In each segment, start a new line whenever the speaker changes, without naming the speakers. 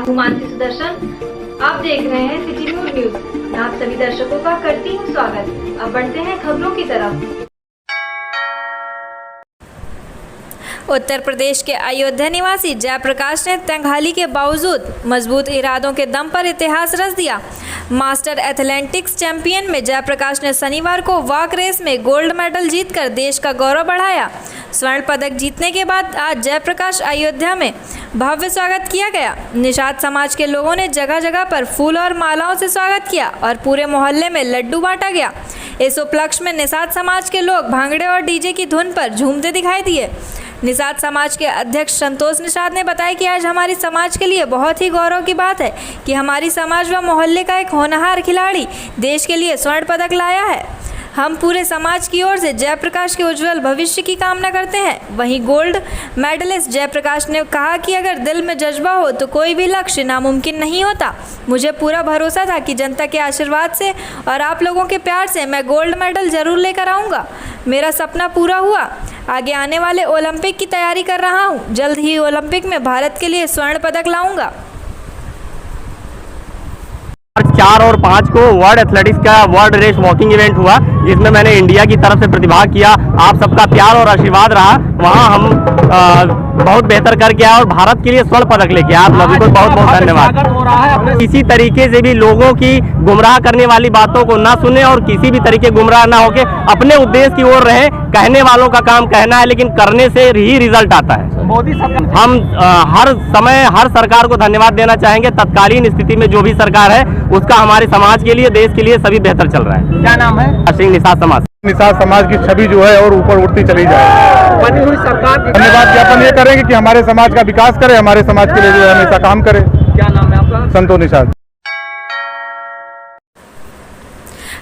हूँ मानसी सुदर्शन। आप देख रहे हैं सिटी न्यूज। मैं आप सभी दर्शकों का करती हूँ स्वागत। अब बढ़ते हैं खबरों की तरफ। उत्तर प्रदेश के अयोध्या निवासी जयप्रकाश ने तंगहाली के बावजूद मजबूत इरादों के दम पर इतिहास रच दिया। मास्टर एथलेटिक्स चैंपियन में जयप्रकाश ने शनिवार को वॉक रेस में गोल्ड मेडल जीतकर देश का गौरव बढ़ाया। स्वर्ण पदक जीतने के बाद आज जयप्रकाश अयोध्या में भव्य स्वागत किया गया। निषाद समाज के लोगों ने जगह जगह पर फूल और मालाओं से स्वागत किया और पूरे मोहल्ले में लड्डू बांटा गया। इस उपलक्ष्य में निषाद समाज के लोग भांगड़े और डीजे की धुन पर झूमते दिखाई दिए। निषाद समाज के अध्यक्ष संतोष निषाद ने बताया कि आज हमारी समाज के लिए बहुत ही गौरव की बात है कि हमारी समाज व मोहल्ले का एक होनहार खिलाड़ी देश के लिए स्वर्ण पदक लाया है। हम पूरे समाज की ओर से जयप्रकाश के उज्जवल भविष्य की कामना करते हैं। वहीं गोल्ड मेडलिस्ट जयप्रकाश ने कहा कि अगर दिल में जज्बा हो तो कोई भी लक्ष्य नामुमकिन नहीं होता। मुझे पूरा भरोसा था कि जनता के आशीर्वाद से और आप लोगों के प्यार से मैं गोल्ड मेडल जरूर लेकर आऊँगा। मेरा सपना पूरा हुआ। आगे आने वाले ओलंपिक की तैयारी कर रहा हूँ। जल्द ही ओलंपिक में भारत के लिए स्वर्ण पदक लाऊंगा।
4 और 5 को वर्ल्ड एथलेटिक्स का वर्ल्ड रेस वॉकिंग इवेंट हुआ, जिसमें मैंने इंडिया की तरफ से प्रतिभाग किया। आप सबका प्यार और आशीर्वाद रहा। वहां हम बहुत बेहतर करके आए और भारत के लिए स्वर्ण पदक लेके आए। आप लोगों को बहुत बहुत धन्यवाद। इसी तरीके से भी लोगों की गुमराह करने वाली बातों को ना सुने और किसी भी तरीके गुमराह ना होके अपने उद्देश्य की ओर रहे। कहने वालों का काम कहना है, लेकिन करने से ही रिजल्ट आता है। मोदी सरकार, हम हर समय हर सरकार को धन्यवाद देना चाहेंगे। तत्कालीन स्थिति में जो भी सरकार है उसका हमारे समाज के लिए, देश के लिए सभी बेहतर चल रहा है। क्या नाम है? निषाद समाज।
निषाद समाज की छवि जो है और ऊपर उठती चली जाए।
बनी हुई सरकार
धन्यवाद ज्ञापन ये करेंगे कि हमारे समाज का विकास करे, हमारे समाज के लिए जो है हमेशा काम करे।
क्या नाम है आपका?
संतोष निषाद।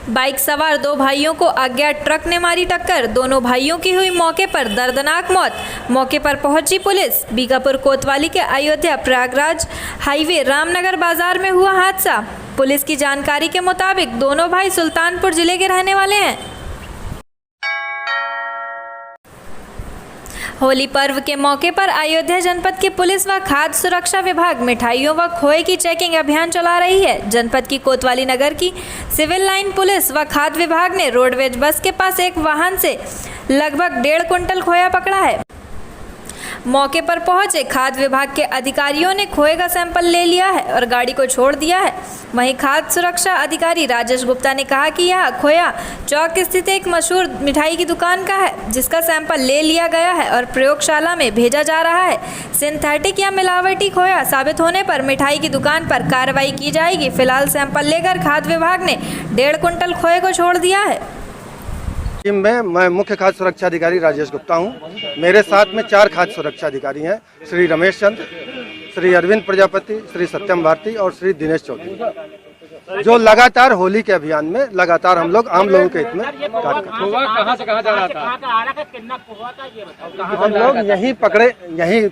बाइक सवार 2 भाइयों को अज्ञात ट्रक ने मारी टक्कर। दोनों भाइयों की हुई मौके पर दर्दनाक मौत। मौके पर पहुंची पुलिस। बीकापुर कोतवाली के अयोध्या प्रयागराज हाईवे रामनगर बाजार में हुआ हादसा। पुलिस की जानकारी के मुताबिक दोनों भाई सुल्तानपुर जिले के रहने वाले हैं। होली पर्व के मौके पर अयोध्या जनपद की पुलिस व खाद्य सुरक्षा विभाग मिठाइयों व खोए की चेकिंग अभियान चला रही है। जनपद की कोतवाली नगर की सिविल लाइन पुलिस व खाद्य विभाग ने रोडवेज बस के पास एक वाहन से लगभग 1.5 कुंटल खोया पकड़ा है। मौके पर पहुंचे खाद्य विभाग के अधिकारियों ने खोए का सैंपल ले लिया है और गाड़ी को छोड़ दिया है। वहीं खाद्य सुरक्षा अधिकारी राजेश गुप्ता ने कहा कि यह खोया चौक स्थित एक मशहूर मिठाई की दुकान का है, जिसका सैंपल ले लिया गया है और प्रयोगशाला में भेजा जा रहा है। सिंथेटिक या मिलावटी खोया साबित होने पर मिठाई की दुकान पर कार्रवाई की जाएगी। फिलहाल सैंपल लेकर खाद्य विभाग ने 1.5 कुंटल खोए को छोड़ दिया है।
टीम में मैं मुख्य खाद्य सुरक्षा अधिकारी राजेश गुप्ता हूं। मेरे साथ में 4 खाद्य सुरक्षा अधिकारी हैं, श्री रमेश चंद्र, श्री अरविंद प्रजापति, श्री सत्यम भारती और श्री दिनेश चौधरी, जो लगातार होली के अभियान में लगातार हम लोग आम लोगों के हित में कार्य कर रहे हैं।
कहां से कहां जा रहा था?
हम लोग यहीं पकड़े, यहीं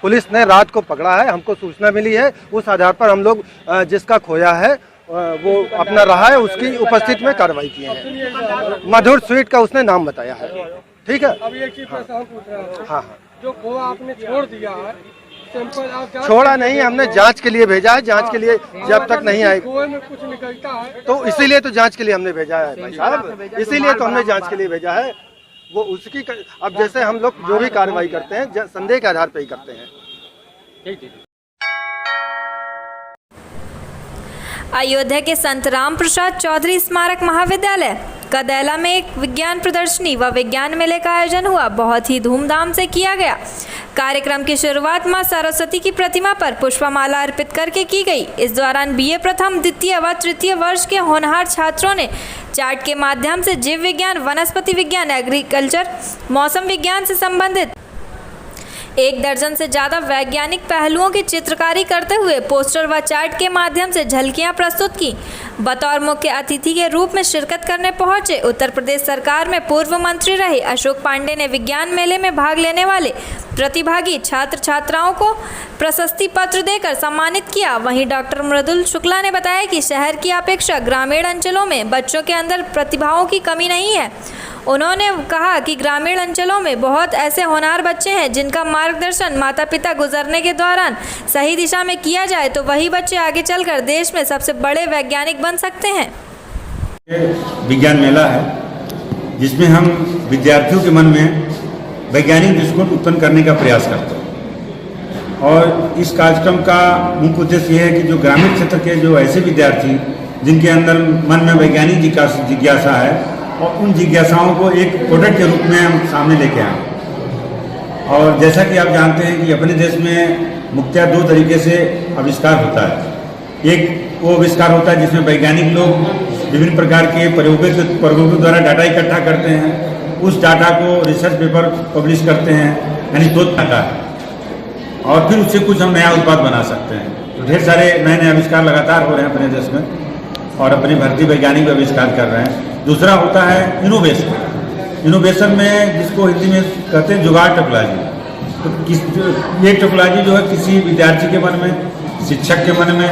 पुलिस ने रात को पकड़ा है। हमको सूचना मिली है, उस आधार पर हम लोग जिसका खोया है वो अपना रहा है, उसकी उपस्थिति में कार्रवाई की है। मधुर स्वीट का उसने नाम बताया है। ठीक है।
अभी एक चीज हम पूछ रहे हैं।
हाँ,
जो खोआ आपने छोड़ दिया है, सैंपल आप
छोड़ा नहीं, हमने जांच के लिए भेजा है। जांच के लिए जब तक नहीं आएगा
खोए में कुछ निकलता है
तो इसीलिए तो जांच के लिए हमने भेजा है भाई साहब, इसीलिए तो हमने जांच के लिए भेजा है। वो उसकी अब जैसे हम लोग जो भी कार्रवाई करते हैं संदेह के आधार पर ही करते हैं।
अयोध्या के संत राम प्रसाद चौधरी स्मारक महाविद्यालय कदैला में एक विज्ञान प्रदर्शनी व विज्ञान मेले का आयोजन हुआ। बहुत ही धूमधाम से किया गया। कार्यक्रम की शुरुआत मां सरस्वती की प्रतिमा पर पुष्पमाला अर्पित करके की गई। इस दौरान बीए प्रथम, द्वितीय व तृतीय वर्ष के होनहार छात्रों ने चार्ट के माध्यम से जीव विज्ञान, वनस्पति विज्ञान, एग्रीकल्चर, मौसम विज्ञान से संबंधित 1 दर्जन से ज़्यादा वैज्ञानिक पहलुओं की चित्रकारी करते हुए पोस्टर व चार्ट के माध्यम से झलकियां प्रस्तुत की। बतौर मुख्य अतिथि के रूप में शिरकत करने पहुंचे उत्तर प्रदेश सरकार में पूर्व मंत्री रहे अशोक पांडे ने विज्ञान मेले में भाग लेने वाले प्रतिभागी छात्र छात्राओं को प्रशस्ति पत्र देकर सम्मानित किया। वहीं डॉक्टर मृदुल शुक्ला ने बताया कि शहर की अपेक्षा ग्रामीण अंचलों में बच्चों के अंदर प्रतिभाओं की कमी नहीं है।
उन्होंने कहा कि ग्रामीण अंचलों में बहुत ऐसे होनहार बच्चे हैं जिनका मार्गदर्शन माता पिता गुजरने के दौरान सही दिशा में किया जाए तो वही बच्चे आगे चलकर देश में सबसे बड़े वैज्ञानिक बन सकते हैं।
विज्ञान मेला है जिसमें हम विद्यार्थियों के मन में वैज्ञानिक दृष्टिकोण उत्पन्न करने का प्रयास करते हैं और इस कार्यक्रम का मुख्य उद्देश्य यह है कि जो ग्रामीण क्षेत्र के जो ऐसे विद्यार्थी जिनके अंदर मन में वैज्ञानिक जिज्ञासा है और उन जिज्ञासाओं को एक प्रोडक्ट के रूप में हम सामने लेके आए। और जैसा कि आप जानते हैं कि अपने देश में मुख्यतः दो तरीके से आविष्कार होता है। एक वो आविष्कार होता है जिसमें वैज्ञानिक लोग विभिन्न प्रकार के प्रयोगों के द्वारा डाटा इकट्ठा करते हैं, उस डाटा को रिसर्च पेपर पब्लिश करते हैं, यानी शोध डाटा है, और फिर उससे कुछ हम नया उत्पाद बना सकते हैं। तो ढेर सारे नए नए आविष्कार लगातार हो रहे हैं अपने देश में और अपने भारतीय वैज्ञानिक भी आविष्कार कर रहे हैं। दूसरा होता है इनोवेशन। इनोवेशन में जिसको हिंदी में कहते हैं जुगाड़ टेक्नोलॉजी। तो ये टेक्नोलॉजी जो है किसी विद्यार्थी के मन में, शिक्षक के मन में,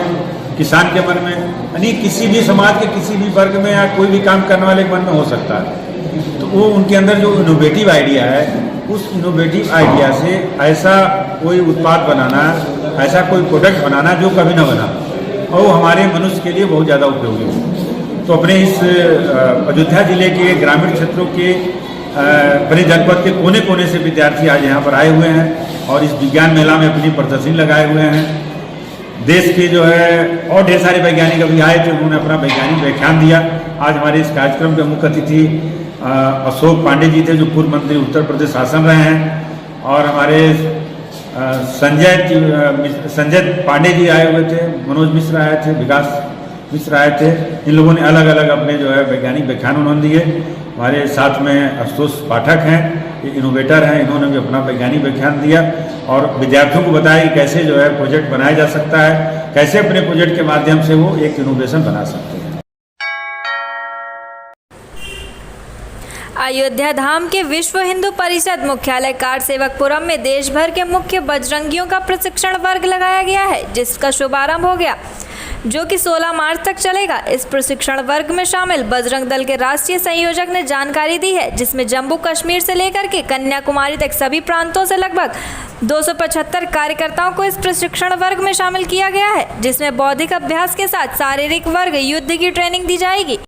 किसान के मन में, यानी किसी भी समाज के किसी भी वर्ग में या कोई भी काम करने वाले के मन में हो सकता है। तो वो उनके अंदर जो इनोवेटिव आइडिया है, उस इनोवेटिव आइडिया से ऐसा कोई उत्पाद बनाना, ऐसा कोई प्रोडक्ट बनाना जो कभी ना बना और वो हमारे मनुष्य के लिए बहुत ज़्यादा उपयोगी हो। तो अपने इस अयोध्या जिले के ग्रामीण क्षेत्रों के अपने जनपद के कोने कोने से विद्यार्थी आज यहाँ पर आए हुए हैं और इस विज्ञान मेला में अपनी प्रदर्शनी लगाए हुए हैं। देश के जो है और ढेर सारे वैज्ञानिक अभी आए थे, उन्होंने अपना वैज्ञानिक व्याख्यान दिया। आज हमारे इस कार्यक्रम के मुख्य अतिथि अशोक पांडे जी थे जो पूर्व मंत्री उत्तर प्रदेश शासन रहे हैं, और हमारे संजय पांडे जी आए हुए थे, मनोज मिश्र आए थे, विकास मिश्र आए थे। इन लोगों ने अलग अलग अपने जो है वैज्ञानिक व्याख्यान उन्होंने दिए। हमारे साथ में आशुतोष पाठक हैं, ये इनोवेटर हैं, इन्होंने भी अपना वैज्ञानिक व्याख्यान दिया और विद्यार्थियों को बताया कि कैसे जो है प्रोजेक्ट बनाया जा सकता है, कैसे अपने प्रोजेक्ट के माध्यम से वो एक इनोवेशन बना सकते हैं।
अयोध्या धाम के विश्व हिंदू परिषद मुख्यालय कार्ड सेवकपुरम में देश भर के मुख्य बजरंगियों का प्रशिक्षण वर्ग लगाया गया है, जिसका शुभारंभ हो गया, जो कि 16 मार्च तक चलेगा। इस प्रशिक्षण वर्ग में शामिल बजरंग दल के राष्ट्रीय संयोजक ने जानकारी दी है, जिसमें जम्मू कश्मीर से लेकर के कन्याकुमारी तक सभी प्रांतों से लगभग 275 कार्यकर्ताओं को इस प्रशिक्षण वर्ग में शामिल किया गया है, जिसमें बौद्धिक अभ्यास के साथ शारीरिक वर्ग युद्ध की ट्रेनिंग दी जाएगी।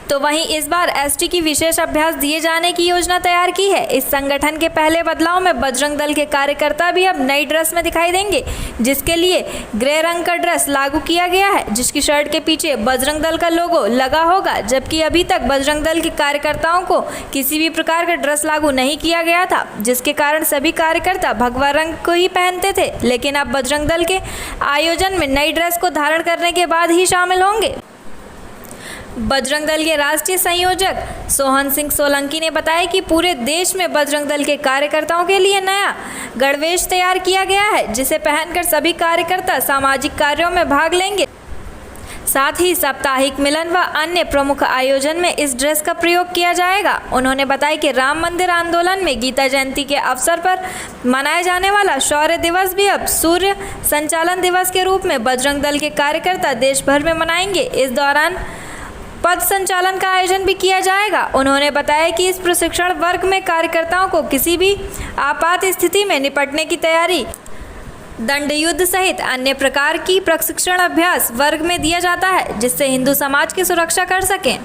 तो वहीं इस बार एसटी की विशेष अभ्यास दिए जाने की योजना तैयार की है। इस संगठन के पहले बदलाव में बजरंग दल के कार्यकर्ता भी अब नई ड्रेस में दिखाई देंगे, जिसके लिए ग्रे रंग का ड्रेस लागू किया गया है, जिसकी शर्ट के पीछे बजरंग दल का लोगो लगा होगा। जबकि अभी तक बजरंग दल के कार्यकर्ताओं को किसी भी प्रकार का ड्रेस लागू नहीं किया गया था, जिसके कारण सभी कार्यकर्ता भगवा रंग को ही पहनते थे। लेकिन अब बजरंग दल के आयोजन में नई ड्रेस को धारण करने के बाद ही शामिल होंगे। बजरंग दल के राष्ट्रीय संयोजक सोहन सिंह सोलंकी ने बताया कि पूरे देश में बजरंग दल के कार्यकर्ताओं के लिए नया गणवेश तैयार किया गया है, जिसे पहनकर सभी कार्यकर्ता सामाजिक कार्यों में भाग लेंगे। साथ ही साप्ताहिक मिलन व अन्य प्रमुख आयोजन में इस ड्रेस का प्रयोग किया जाएगा। उन्होंने बताया कि राम मंदिर आंदोलन में गीता जयंती के अवसर पर मनाया जाने वाला शौर्य दिवस भी अब सूर्य संचालन दिवस के रूप में बजरंग दल के कार्यकर्ता देश भर में मनाएंगे। इस दौरान पथ संचालन का आयोजन भी किया जाएगा। उन्होंने बताया कि इस प्रशिक्षण वर्ग में कार्यकर्ताओं को किसी भी आपात स्थिति में निपटने की तैयारी, दंड युद्ध सहित अन्य प्रकार की प्रशिक्षण अभ्यास वर्ग में दिया जाता है, जिससे हिंदू समाज की सुरक्षा कर सकें।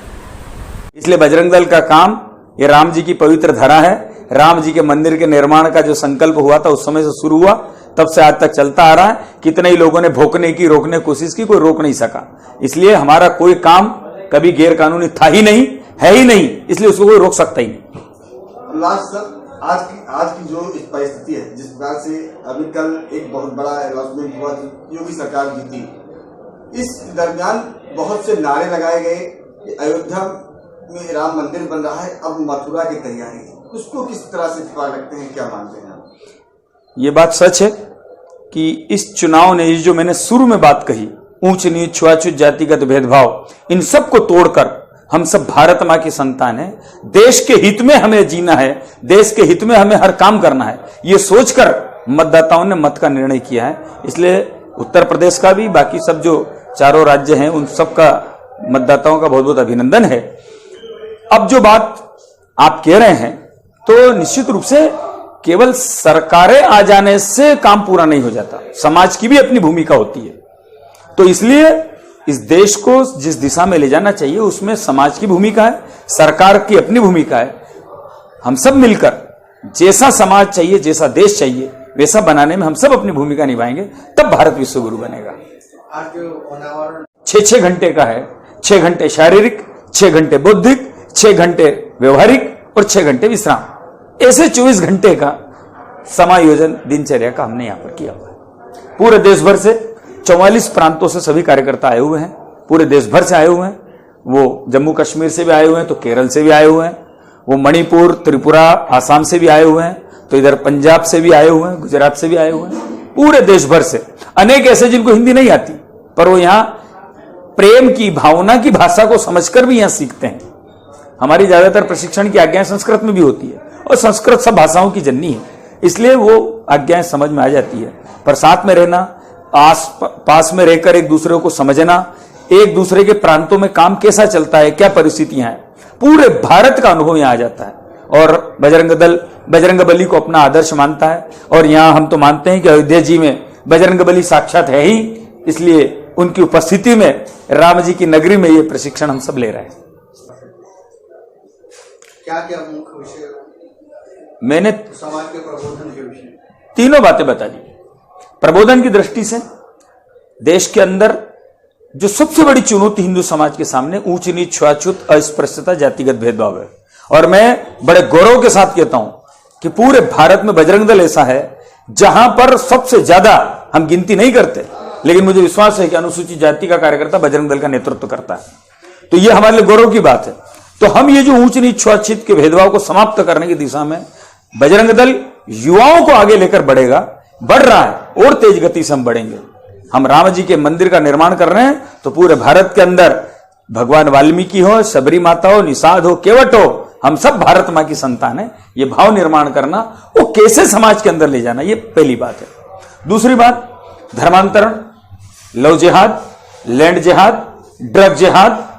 इसलिए बजरंग दल का काम ये राम जी की पवित्र धरा है। राम जी के मंदिर के निर्माण का जो संकल्प हुआ था उस समय से शुरू हुआ, तब से आज तक चलता आ रहा है। कितने ही लोगों ने भोंकने की, रोकने की कोशिश की, कोई रोक नहीं सका। इसलिए हमारा कोई काम कभी गैर कानूनी था ही नहीं, है ही नहीं, इसलिए उसको कोई रोक सकता ही नहीं।
लास्ट सर, आज की जो परिस्थिति है, जिस प्रकार से अभी कल एक बहुत बड़ा अनाउंसमेंट हुआ कि योगी सरकार जीती, इस दरमियान बहुत से नारे लगाए गए कि अयोध्या में राम मंदिर बन रहा है, अब मथुरा की तैयारी, उसको किस तरह से इत्तेफाक रखते हैं, क्या मानते हैं आप?
ये बात सच है कि इस चुनाव ने, जो मैंने शुरू में बात कही, ऊंच नीच, छुआछूत, जातिगत भेदभाव, इन सब को तोड़कर हम सब भारत मां की संतान है। देश के हित में हमें जीना है, देश के हित में हमें हर काम करना है, ये सोचकर मतदाताओं ने मत का निर्णय किया है। इसलिए उत्तर प्रदेश का भी, बाकी सब जो चारों राज्य हैं, उन सब का मतदाताओं का बहुत बहुत अभिनंदन है। अब जो बात आप कह रहे हैं, तो निश्चित रूप से केवल सरकारें आ जाने से काम पूरा नहीं हो जाता, समाज की भी अपनी भूमिका होती है। तो इसलिए इस देश को जिस दिशा में ले जाना चाहिए उसमें समाज की भूमिका है, सरकार की अपनी भूमिका है। हम सब मिलकर जैसा समाज चाहिए, जैसा देश चाहिए, वैसा बनाने में हम सब अपनी भूमिका निभाएंगे, तब भारत विश्व गुरु बनेगा। 6 घंटे का है, 6 घंटे शारीरिक, 6 घंटे बौद्धिक, 6 घंटे व्यवहारिक और 6 घंटे विश्राम, ऐसे 24 घंटे का समायोजन दिनचर्या का हमने यहां पर किया हुआ है। पूरे देश भर से 44 प्रांतों से सभी कार्यकर्ता आए हुए हैं, पूरे देश भर से आए हुए हैं। वो जम्मू कश्मीर से भी आए हुए हैं, तो केरल से भी आए हुए हैं, वो मणिपुर, त्रिपुरा, आसाम से भी आए हुए हैं, तो इधर पंजाब से भी आए हुए हैं, गुजरात से भी आए हुए हैं, पूरे देश भर से। अनेक ऐसे जिनको हिंदी नहीं आती, पर वो यहां प्रेम की भावना की भाषा को समझकर भी यहां सीखते हैं। हमारी ज्यादातर प्रशिक्षण की आज्ञाएं संस्कृत में भी होती है, और संस्कृत सब भाषाओं की जननी है, इसलिए वो आज्ञाएं समझ में आ जाती है। पर साथ में रहना, पास में रहकर एक दूसरे को समझना, एक दूसरे के प्रांतों में काम कैसा चलता है, क्या परिस्थितियां हैं, पूरे भारत का अनुभव यहां आ जाता है। और बजरंगबली को अपना आदर्श मानता है, और यहां हम तो मानते हैं कि अयोध्या जी में बजरंगबली साक्षात है ही, इसलिए उनकी उपस्थिति में राम जी की नगरी में ये प्रशिक्षण हम सब ले रहे हैं।
क्या क्या मुख्य विषय
मैंने
समाज के प्रबोधन के विषय
तीनों बातें बता दी। प्रबोधन की दृष्टि से देश के अंदर जो सबसे बड़ी चुनौती हिंदू समाज के सामने ऊंच नीच, छुआछूत, अस्पृश्यता, जातिगत भेदभाव है। और मैं बड़े गौरव के साथ कहता हूं कि पूरे भारत में बजरंग दल ऐसा है जहां पर सबसे ज्यादा, हम गिनती नहीं करते, लेकिन मुझे विश्वास है कि अनुसूचित जाति का कार्यकर्ता बजरंग दल का नेतृत्व करता है। तो यह हमारे लिए गौरव की बात है। तो हम ये जो ऊंच नीच, छुआछूत के भेदभाव को समाप्त करने की दिशा में बजरंग दल युवाओं को आगे लेकर बढ़ेगा, बढ़ रहा है, और तेज गति से हम बढ़ेंगे। हम राम जी के मंदिर का निर्माण कर रहे हैं, तो पूरे भारत के अंदर भगवान वाल्मीकि हो, शबरी माता हो, निषाद हो, केवट हो, हम सब भारत मां की संतान है। ये भाव निर्माण करना, वो कैसे समाज के अंदर ले जाना, ये पहली बात है। दूसरी बात, धर्मांतरण, लव जिहाद, लैंड जिहाद, ड्रग जिहाद,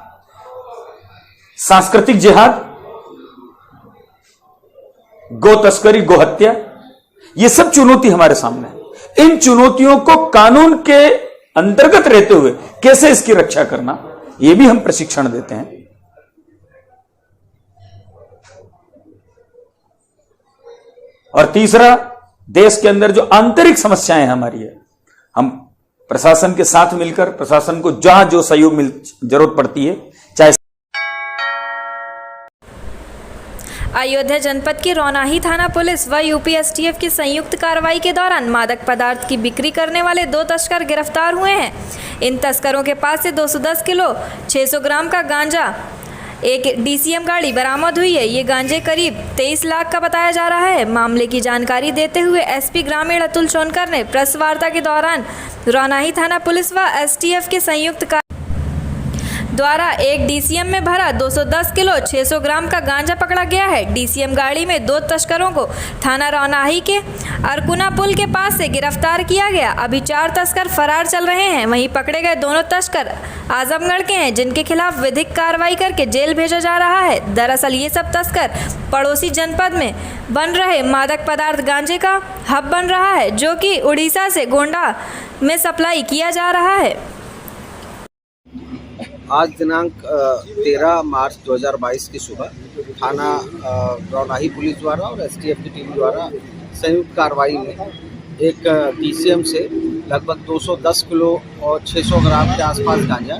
सांस्कृतिक जिहाद, गो तस्करी, गो हत्या, ये सब चुनौती हमारे सामने है। इन चुनौतियों को कानून के अंतर्गत रहते हुए कैसे इसकी रक्षा करना, यह भी हम प्रशिक्षण देते हैं। और तीसरा, देश के अंदर जो आंतरिक समस्याएं हमारी है, हम प्रशासन के साथ मिलकर, प्रशासन को जहां जो सहयोग जरूरत पड़ती है, चाहे
अयोध्या जनपद की रौनाही थाना पुलिस व यूपी एसटीएफ की संयुक्त कार्रवाई के दौरान मादक पदार्थ की बिक्री करने वाले 2 तस्कर गिरफ्तार हुए हैं। इन तस्करों के पास से 210 किलो 600 ग्राम का गांजा, एक डीसीएम गाड़ी बरामद हुई है। ये गांजे करीब 23 लाख का बताया जा रहा है। मामले की जानकारी देते हुए एसपी ग्रामीण अतुल सोनकर ने प्रेस वार्ता के दौरान रौनाही थाना पुलिस व एसटीएफ के संयुक्त द्वारा एक डीसीएम में भरा 210 किलो 600 ग्राम का गांजा पकड़ा गया है। डीसीएम गाड़ी में 2 तस्करों को थाना रौनाही के अरकुना पुल के पास से गिरफ्तार किया गया। अभी 4 तस्कर फरार चल रहे हैं। वहीं पकड़े गए दोनों तस्कर आजमगढ़ के हैं, जिनके खिलाफ विधिक कार्रवाई करके जेल भेजा जा रहा है। दरअसल ये सब तस्कर पड़ोसी जनपद में बन रहे मादक पदार्थ गांजे का हब बन रहा है, जो कि उड़ीसा से गोंडा में सप्लाई किया जा रहा है।
आज दिनांक 13 मार्च 2022 की सुबह थाना रौनाही पुलिस द्वारा और एसटीएफ की टीम द्वारा संयुक्त कार्रवाई में एक डीसीएम से लगभग 210 किलो और 600 ग्राम के आसपास गांजा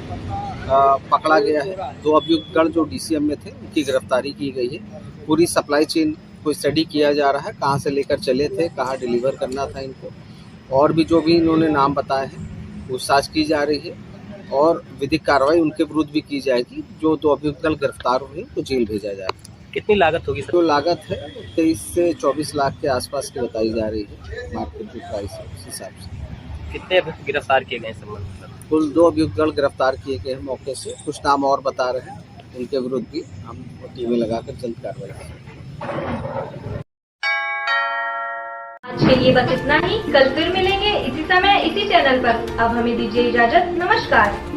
पकड़ा गया है। 2 अभियुक्तगण जो डीसीएम में थे, उनकी गिरफ्तारी की गई है। पूरी सप्लाई चेन को स्टडी किया जा रहा है, कहाँ से लेकर चले थे, कहाँ डिलीवर करना था इनको, और भी जो भी इन्होंने नाम बताए हैं पूछताछ की जा रही है और विधिक कार्रवाई उनके विरुद्ध भी की जाएगी। जो 2 अभियुक्त गिरफ्तार हुए तो जेल भेजा जाएगा।
कितनी लागत होगी सर?
जो लागत है 23 से 24 लाख के आसपास की बताई जा रही है मार्केट प्राइस उस हिसाब से।
कितने अभियुक्त गिरफ्तार किए गए संबंध में?
कुल 2 अभियुक्त गिरफ्तार किए गए हैं मौके से। कुछ नाम और बता रहे हैं, उनके विरुद्ध भी हम टीमें लगाकर जल्द कार्रवाई करेंगे।
आज के लिए बस इतना ही। कल फिर मिलेंगे इसी समय इसी चैनल पर। अब हमें दीजिए इजाजत। नमस्कार।